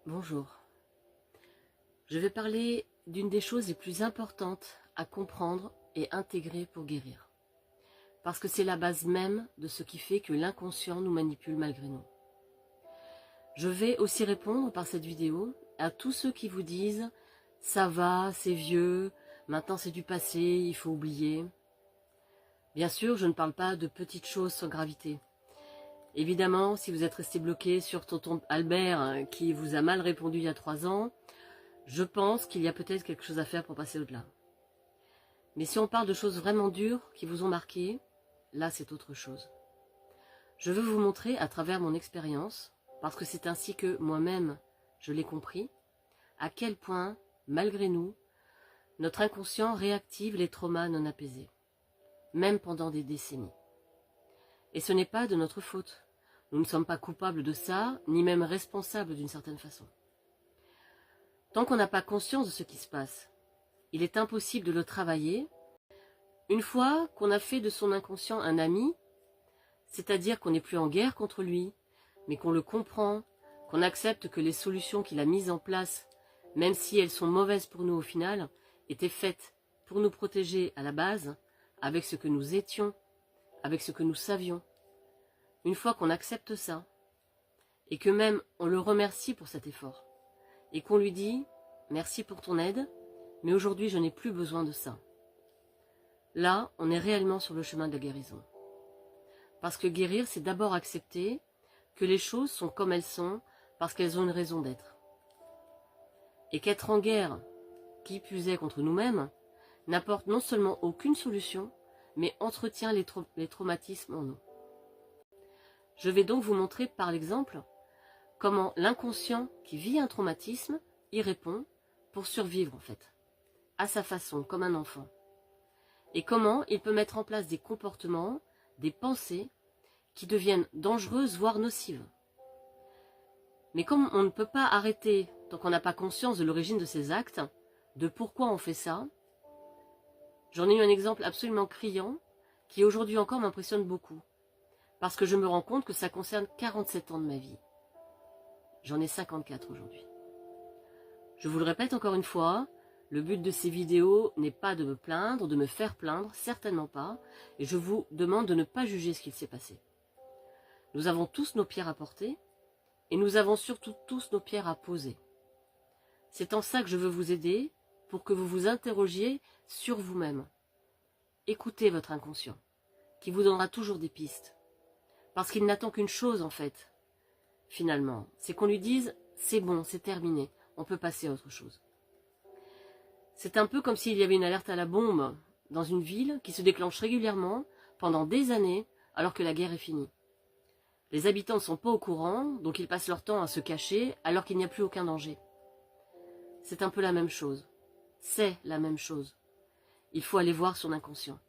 Bonjour. Je vais parler d'une des choses les plus importantes à comprendre et intégrer pour guérir. Parce que c'est la base même de ce qui fait que l'inconscient nous manipule malgré nous. Je vais aussi répondre par cette vidéo à tous ceux qui vous disent « ça va, c'est vieux, maintenant c'est du passé, il faut oublier ». Bien sûr, je ne parle pas de petites choses sans gravité. Évidemment, si vous êtes resté bloqué sur tonton Albert qui vous a mal répondu il y a 3 ans, je pense qu'il y a peut-être quelque chose à faire pour passer au-delà. Mais si on parle de choses vraiment dures qui vous ont marqué, là c'est autre chose. Je veux vous montrer à travers mon expérience, parce que c'est ainsi que moi-même je l'ai compris, à quel point, malgré nous, notre inconscient réactive les traumas non apaisés, même pendant des décennies. Et ce n'est pas de notre faute. Nous ne sommes pas coupables de ça, ni même responsables d'une certaine façon. Tant qu'on n'a pas conscience de ce qui se passe, il est impossible de le travailler. Une fois qu'on a fait de son inconscient un ami, c'est-à-dire qu'on n'est plus en guerre contre lui, mais qu'on le comprend, qu'on accepte que les solutions qu'il a mises en place, même si elles sont mauvaises pour nous au final, étaient faites pour nous protéger à la base, avec ce que nous étions, avec ce que nous savions. Une fois qu'on accepte ça, et que même on le remercie pour cet effort, et qu'on lui dit « merci pour ton aide, mais aujourd'hui je n'ai plus besoin de ça ». Là, on est réellement sur le chemin de la guérison. Parce que guérir, c'est d'abord accepter que les choses sont comme elles sont, parce qu'elles ont une raison d'être. Et qu'être en guerre, qui plus est contre nous-mêmes, n'apporte non seulement aucune solution, mais entretient les traumatismes en nous. Je vais donc vous montrer par l'exemple comment l'inconscient qui vit un traumatisme y répond pour survivre en fait, à sa façon, comme un enfant. Et comment il peut mettre en place des comportements, des pensées qui deviennent dangereuses, voire nocives. Mais comme on ne peut pas arrêter tant qu'on n'a pas conscience de l'origine de ces actes, de pourquoi on fait ça, j'en ai eu un exemple absolument criant qui aujourd'hui encore m'impressionne beaucoup. Parce que je me rends compte que ça concerne 47 ans de ma vie. J'en ai 54 aujourd'hui. Je vous le répète encore une fois, le but de ces vidéos n'est pas de me plaindre, de me faire plaindre, certainement pas, et je vous demande de ne pas juger ce qu'il s'est passé. Nous avons tous nos pierres à porter, et nous avons surtout tous nos pierres à poser. C'est en ça que je veux vous aider, pour que vous vous interrogiez sur vous-même. Écoutez votre inconscient, qui vous donnera toujours des pistes. Parce qu'il n'attend qu'une chose en fait, finalement, c'est qu'on lui dise « c'est bon, c'est terminé, on peut passer à autre chose ». C'est un peu comme s'il y avait une alerte à la bombe dans une ville qui se déclenche régulièrement pendant des années alors que la guerre est finie. Les habitants ne sont pas au courant, donc ils passent leur temps à se cacher alors qu'il n'y a plus aucun danger. C'est un peu la même chose. C'est la même chose. Il faut aller voir son inconscient.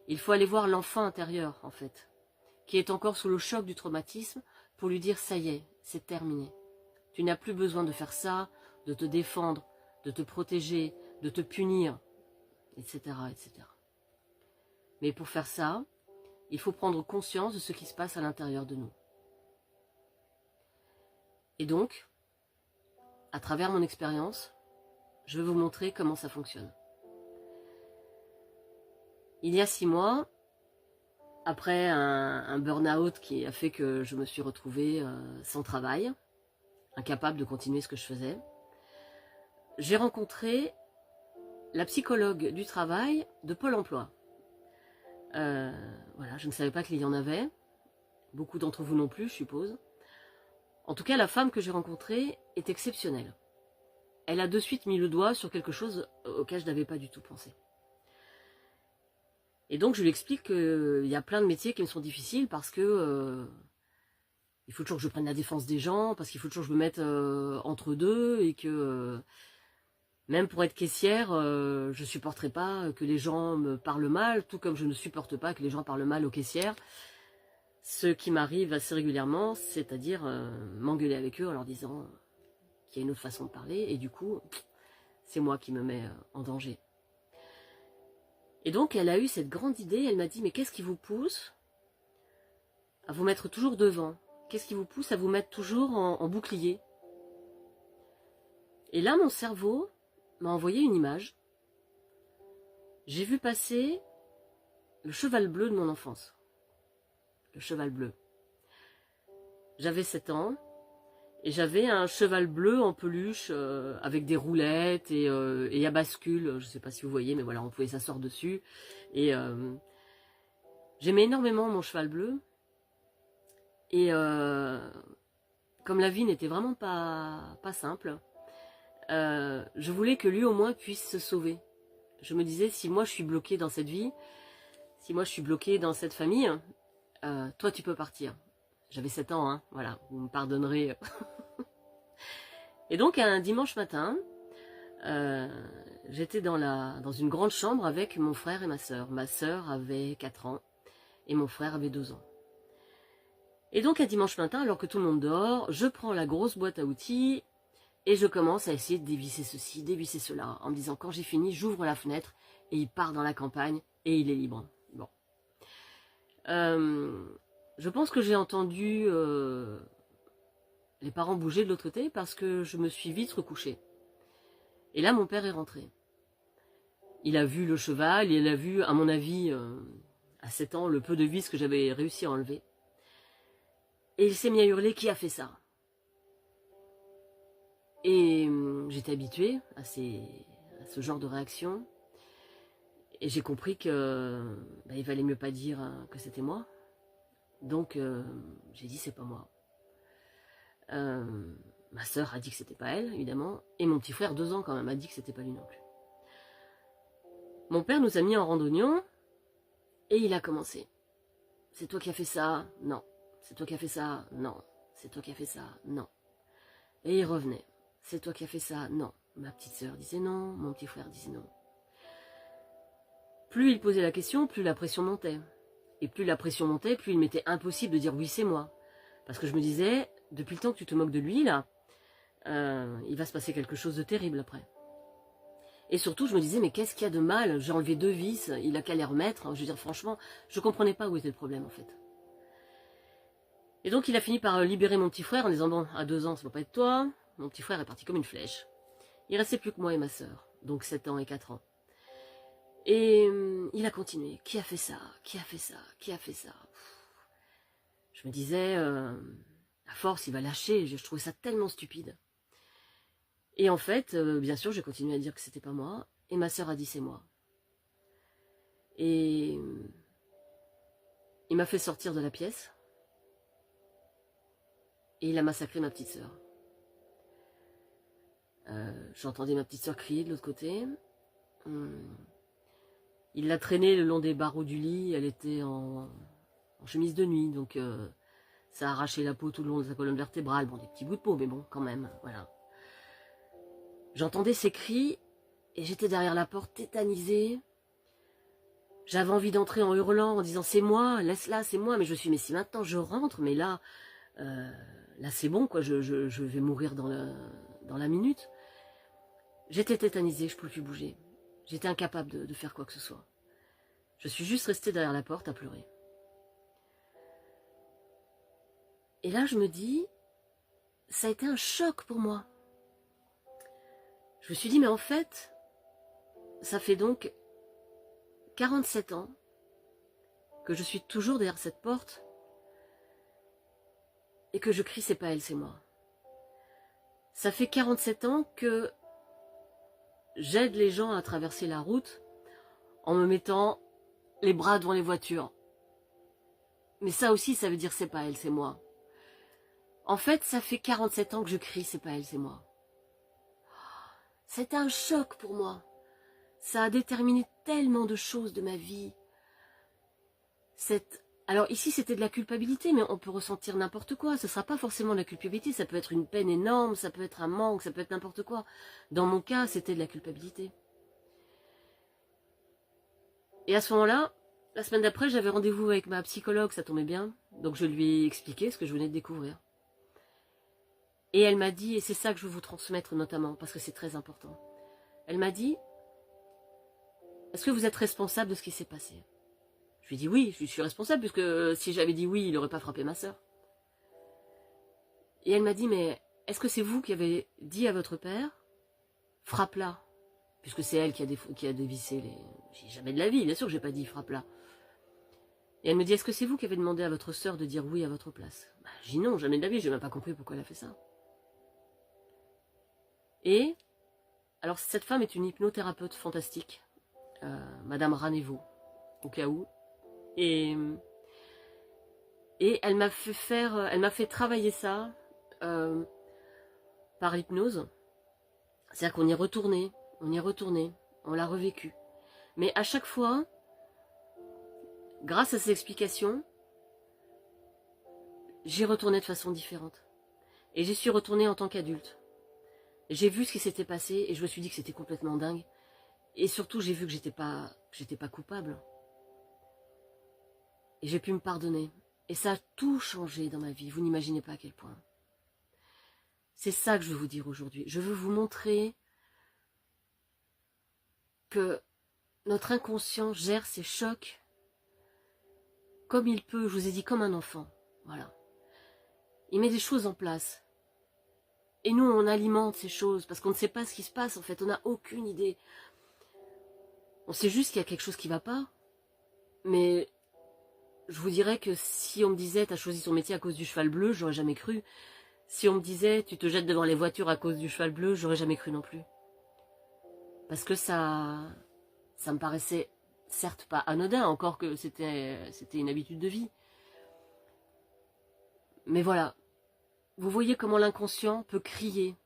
Il faut aller voir l'enfant intérieur en fait, qui est encore sous le choc du traumatisme, pour lui dire « ça y est, c'est terminé. Tu n'as plus besoin de faire ça, de te défendre, de te protéger, de te punir, etc. etc. » Mais pour faire ça, il faut prendre conscience de ce qui se passe à l'intérieur de nous. Et donc, à travers mon expérience, je vais vous montrer comment ça fonctionne. Il y a 6 mois, après un burn-out qui a fait que je me suis retrouvée sans travail, incapable de continuer ce que je faisais, j'ai rencontré la psychologue du travail de Pôle emploi. Voilà, je ne savais pas qu'il y en avait, beaucoup d'entre vous non plus, je suppose. En tout cas, la femme que j'ai rencontrée est exceptionnelle. Elle a de suite mis le doigt sur quelque chose auquel je n'avais pas du tout pensé. Et donc je lui explique qu'il y a plein de métiers qui me sont difficiles parce que il faut toujours que je prenne la défense des gens, parce qu'il faut toujours que je me mette entre deux, et que même pour être caissière, je ne supporterai pas que les gens me parlent mal, tout comme je ne supporte pas que les gens parlent mal aux caissières. Ce qui m'arrive assez régulièrement, c'est-à-dire m'engueuler avec eux en leur disant qu'il y a une autre façon de parler, et du coup, c'est moi qui me mets en danger. Et donc, elle a eu cette grande idée, elle m'a dit « mais qu'est-ce qui vous pousse à vous mettre toujours devant? Qu'est-ce qui vous pousse à vous mettre toujours en bouclier ?» Et là, mon cerveau m'a envoyé une image. J'ai vu passer le cheval bleu de mon enfance. Le cheval bleu. J'avais 7 ans et j'avais un cheval bleu en peluche avec des roulettes et à bascule. Je ne sais pas si vous voyez, mais voilà, on pouvait s'asseoir dessus. Et j'aimais énormément mon cheval bleu. Et comme la vie n'était vraiment pas simple, je voulais que lui au moins puisse se sauver. Je me disais, si moi je suis bloquée dans cette vie, si moi je suis bloquée dans cette famille, toi tu peux partir. J'avais 7 ans, hein, voilà, vous me pardonnerez. Et donc un dimanche matin, j'étais dans une grande chambre avec mon frère et ma sœur. Ma sœur avait 4 ans et mon frère avait 2 ans. Et donc un dimanche matin, alors que tout le monde dort, je prends la grosse boîte à outils et je commence à essayer de dévisser ceci, dévisser cela, en me disant quand j'ai fini, j'ouvre la fenêtre et il part dans la campagne et il est libre. Bon. Je pense que j'ai entendu les parents bouger de l'autre côté parce que je me suis vite recouchée. Et là, mon père est rentré. Il a vu le cheval, il a vu, à mon avis, à 7 ans, le peu de vis que j'avais réussi à enlever. Et il s'est mis à hurler, qui a fait ça? Et j'étais habituée à ce genre de réaction. Et j'ai compris que il valait mieux pas dire que c'était moi. Donc j'ai dit c'est pas moi. Ma sœur a dit que c'était pas elle, évidemment. Et mon petit frère, 2 ans quand même, a dit que c'était pas lui non plus. Mon père nous a mis en randonnion et il a commencé. C'est toi qui as fait ça? Non. C'est toi qui as fait ça? Non. C'est toi qui as fait ça? Non. Et il revenait. C'est toi qui as fait ça? Non. Ma petite sœur disait non, mon petit frère disait non. Plus il posait la question, plus la pression montait. Et plus la pression montait, plus il m'était impossible de dire oui c'est moi. Parce que je me disais, depuis le temps que tu te moques de lui là, il va se passer quelque chose de terrible après. Et surtout je me disais mais qu'est-ce qu'il y a de mal? J'ai enlevé 2 vis, il a qu'à les remettre. Je veux dire franchement, je comprenais pas où était le problème en fait. Et donc il a fini par libérer mon petit frère en disant bon, à 2 ans ça ne peut pas être toi. Mon petit frère est parti comme une flèche. Il restait plus que moi et ma sœur, donc 7 ans et 4 ans. Et il a continué. Qui a fait ça? Qui a fait ça? Qui a fait ça? Je me disais, à force il va lâcher, je trouvais ça tellement stupide. Et en fait, bien sûr, j'ai continué à dire que c'était pas moi, et ma sœur a dit c'est moi. Et il m'a fait sortir de la pièce, et il a massacré ma petite sœur. J'entendais ma petite sœur crier de l'autre côté. Il l'a traînée le long des barreaux du lit, elle était en chemise de nuit, donc ça a arraché la peau tout le long de sa colonne vertébrale. Bon, des petits bouts de peau, mais bon, quand même, voilà. J'entendais ses cris, et j'étais derrière la porte, tétanisée. J'avais envie d'entrer en hurlant, en disant c'est moi, laisse-la, c'est moi. Mais je me suis dit, mais si maintenant je rentre, mais là c'est bon, quoi, je vais mourir dans la minute. J'étais tétanisée, je ne pouvais plus bouger. J'étais incapable de faire quoi que ce soit. Je suis juste restée derrière la porte à pleurer. Et là, je me dis, ça a été un choc pour moi. Je me suis dit, mais en fait, ça fait donc 47 ans que je suis toujours derrière cette porte et que je crie, c'est pas elle, c'est moi. Ça fait 47 ans que j'aide les gens à traverser la route en me mettant les bras devant les voitures. Mais ça aussi, ça veut dire c'est pas elle, c'est moi. En fait, ça fait 47 ans que je crie, c'est pas elle, c'est moi. C'était un choc pour moi. Ça a déterminé tellement de choses de ma vie. Alors ici, c'était de la culpabilité, mais on peut ressentir n'importe quoi. Ce ne sera pas forcément de la culpabilité, ça peut être une peine énorme, ça peut être un manque, ça peut être n'importe quoi. Dans mon cas, c'était de la culpabilité. Et à ce moment-là, la semaine d'après, j'avais rendez-vous avec ma psychologue, ça tombait bien. Donc je lui ai expliqué ce que je venais de découvrir. Et elle m'a dit, et c'est ça que je veux vous transmettre notamment, parce que c'est très important. Elle m'a dit, est-ce que vous êtes responsable de ce qui s'est passé? Je lui ai dit oui, je suis responsable, puisque si j'avais dit oui, il n'aurait pas frappé ma sœur. Et elle m'a dit, mais est-ce que c'est vous qui avez dit à votre père frappe-la, puisque c'est elle qui a dévissé les... J'ai jamais de la vie, bien sûr que j'ai pas dit frappe-la. Et elle me dit, est-ce que c'est vous qui avez demandé à votre sœur de dire oui à votre place? Bah, j'ai dit non, jamais de la vie, j'ai même pas compris pourquoi elle a fait ça. Et, alors cette femme est une hypnothérapeute fantastique, Madame Ranevo, au cas où. Et elle m'a fait travailler ça par l'hypnose. C'est-à-dire qu'on y retournait, on l'a revécu. Mais à chaque fois, grâce à ces explications, j'y retournais de façon différente. Et j'y suis retournée en tant qu'adulte. J'ai vu ce qui s'était passé et je me suis dit que c'était complètement dingue. Et surtout, j'ai vu que j'étais pas coupable. Et j'ai pu me pardonner. Et ça a tout changé dans ma vie. Vous n'imaginez pas à quel point. C'est ça que je veux vous dire aujourd'hui. Je veux vous montrer que notre inconscient gère ses chocs comme il peut. Je vous ai dit comme un enfant. Voilà. Il met des choses en place. Et nous, on alimente ces choses parce qu'on ne sait pas ce qui se passe. En fait, on n'a aucune idée. On sait juste qu'il y a quelque chose qui ne va pas. Mais je vous dirais que si on me disait t'as choisi ton métier à cause du cheval bleu, j'aurais jamais cru. Si on me disait tu te jettes devant les voitures à cause du cheval bleu, j'aurais jamais cru non plus. Parce que ça me paraissait certes pas anodin, encore que c'était une habitude de vie. Mais voilà, vous voyez comment l'inconscient peut crier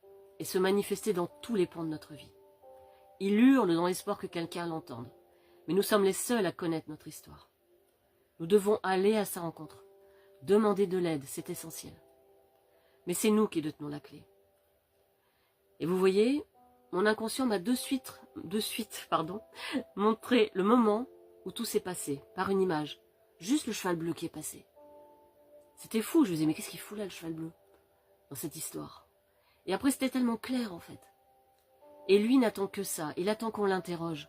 et se manifester dans tous les pans de notre vie. Il hurle dans l'espoir que quelqu'un l'entende. Mais nous sommes les seuls à connaître notre histoire. Nous devons aller à sa rencontre. Demander de l'aide, c'est essentiel. Mais c'est nous qui détenons la clé. Et vous voyez, mon inconscient m'a de suite, montré le moment où tout s'est passé, par une image. Juste le cheval bleu qui est passé. C'était fou, je me disais, mais qu'est-ce qu'il fout là, le cheval bleu, dans cette histoire? Et après, c'était tellement clair, en fait. Et lui n'attend que ça, il attend qu'on l'interroge.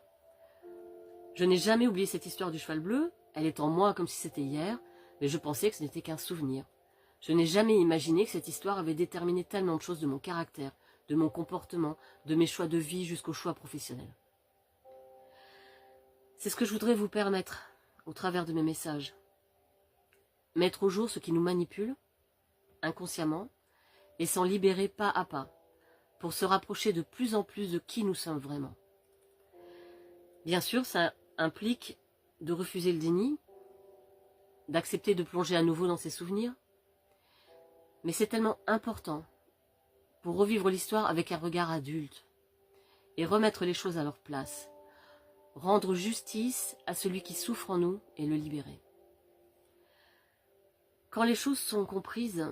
Je n'ai jamais oublié cette histoire du cheval bleu, elle est en moi comme si c'était hier, mais je pensais que ce n'était qu'un souvenir. Je n'ai jamais imaginé que cette histoire avait déterminé tellement de choses de mon caractère, de mon comportement, de mes choix de vie jusqu'aux choix professionnels. C'est ce que je voudrais vous permettre, au travers de mes messages. Mettre au jour ce qui nous manipule, inconsciemment, et s'en libérer pas à pas, pour se rapprocher de plus en plus de qui nous sommes vraiment. Bien sûr, ça implique de refuser le déni, d'accepter de plonger à nouveau dans ses souvenirs, mais c'est tellement important pour revivre l'histoire avec un regard adulte et remettre les choses à leur place, rendre justice à celui qui souffre en nous et le libérer. Quand les choses sont comprises,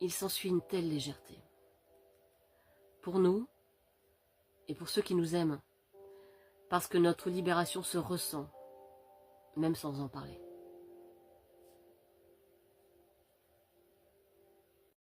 il s'ensuit une telle légèreté. Pour nous et pour ceux qui nous aiment, parce que notre libération se ressent, même sans en parler.